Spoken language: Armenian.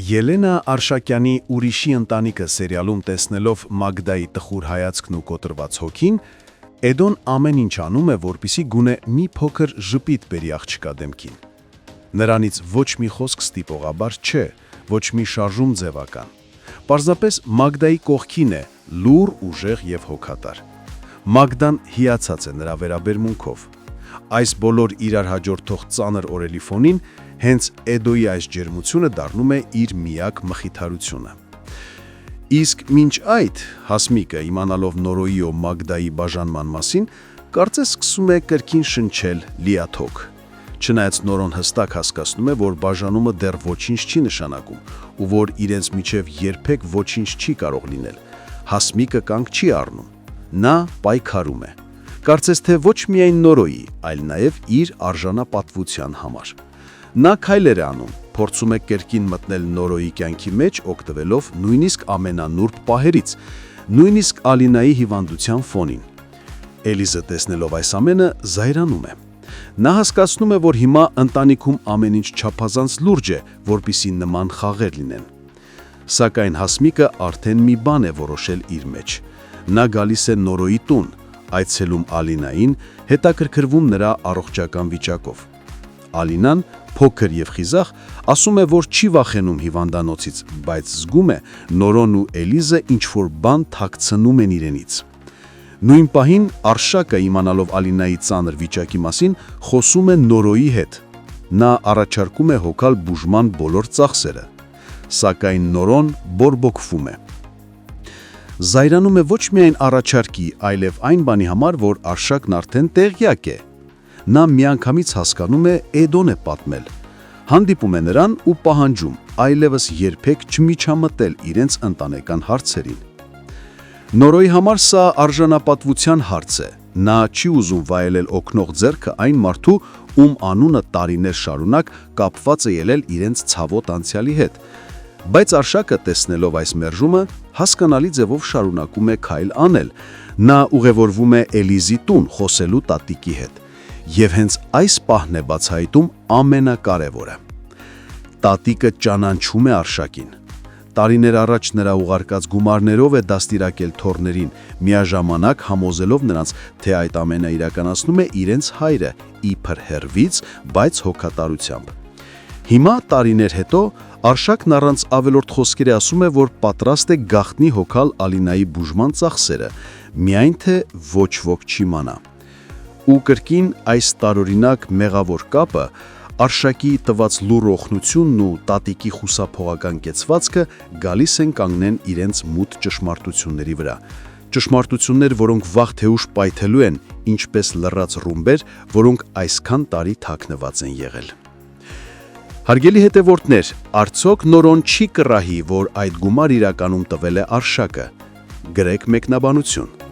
Ելենա Արշակյանի «Ուրիշի ընտանիքը» սերիալում տեսնելով Մագդայի տխուր հայացքն ու կոտրված հոգին, Էդոն ամեն ինչ անում է, որպեսզի գոնե մի փոքր ժպիտ բերի աղջկա դեմքին։ Նրանից ոչ մի խոսք ստիպողաբար չէ, ոչ մի շարժում ձևական։ Պարզապես Մագդայի կողքին է, լուռ, ուժեղ և հոգատար։ Մագդան հիացած է նրա վերաբերմունքով։ Այս բոլոր իրար հաջորդող ծանր օրերի ֆոնին հենց Էդոյի այս ջերմությունը դառնում է իր միակ մխիթարությունը։ Իսկ մինչ այդ Հասմիկը, իմանալով Նորոյի ու Մագդայի բաժանման մասին, կարծես սկսում է կրկին շնչել լիաթոք։ Չնայած Նորոն հստակ հասկացնում է, որ բաժանումը դեռ ոչինչ չի նշանակում ու որ իրենց միջև երբեք ոչինչ չի կարող լինել, Հասմիկը կանգ չի առնում։ Նա պայքարում է։ Կարծես թե ոչ միայն Նորոյի, այլ նաև իր արժանապատվության համար։ Նա քայլեր է անում, փորձում է կրկին մտնել Նորոյի կյանքի մեջ, օգտվելով նույնիսկ ամենանուրբ պահերից, նույնիսկ Ալինայի հիվանդության ֆոնին։ Էլիզը տեսնելով այս ամենը զայրանում է։ Նա հասկացնում է, որ հիմա ընտանիքում ամեն ինչ չափազանց լուրջ է, որպեսզի նման խաղեր լինեն։ Սակայն Հասմիկը արդեն մի բան է որոշել իր մեջ։ Նա գալիս է Նորոյի տուն, այցելում Ալինային, հետաքրքրվում նրա առողջական վիճակով։ Ալինան, փոքր և խիզախ, ասում է, որ չի վախենում հիվանդանոցից, բայց զգում է Նորոն ու Էլիզը ինչ-որ բան թաքցնում են իրենից։ Նույն պահին Արշակը, իմանալով Ալինայի ծանր վիճակի մասին, խոսում է Նորոյի հետ։ Նա առաջարկում է հոգալ բուժման բոլոր ծախսերը։ Սակայն Նորոն բորբոքվում է։ Զայրանում է ոչ միայն առաջարկի, այլև այն բանի համար, որ Արշակն արդեն տեղյակ է։ Նա միանգամից հասկանում է Էդոն է պատմել։ Հանդիպում է նրան ու պահանջում այլևս երբեք չմիջամտել իրենց ընտանեկան հարցերին։ Նորոյի համար սա արժանապատվության հարց է։ Նա չի ուզում վայելել օգնող ձեռքը այն մարդու, ում անունը տարիներ շարունակ կապված է ելել իրենց ցավոտ անցյալի հետ։ Բայց Արշակը, տեսնելով այս մերժումը, հասկանալի ձևով շարունակում է քայլ անել։ Նա ուղևորվում է Էլիզի տուն խոսելու տատիկի հետ։ Եվ հենց այս պահն է բացահայտում ամենակարևորը։ Տատիկը ճանաչում է Արշակին։ Տարիներ առաջ նրա ուղարկած գումարներով է դաստիարակել թոռներին, միաժամանակ համոզելով նրանց, թե այդ ամենը իրականացնում է իրենց հայրը, իբր հեռվից, բայց հոգատարությամբ։ Հիմա տարիներ հետո Արշակն առանց ավելորդ խոսքերի ասում է, որ պատրաստ է գաղտնի հոգալ Ալինայի բուժման ծախսերը, միայն թե ոչ ոք չիմանա։ Ու կրկին այս տարօրինակ մեղավոր կապը, Արշակի տված լուռ օգնությունն ու տատիկի խուսափողական կեցվածքը գալիս են կանգնեն իրենց մութ ճշմարտությունների վրա։ Ճշմարտություններ, որոնք վաղ թե ուշ պայթելու են, ինչպես լռած ռումբեր, որոնք այսքան տարի թաքնված են եղել։ Հարգելի հետևորդներ, արդյոք Նորոն չի կռահի, որ այդ գումար իրականում տվել է Արշակը։ Գրեք մեկնաբանություն։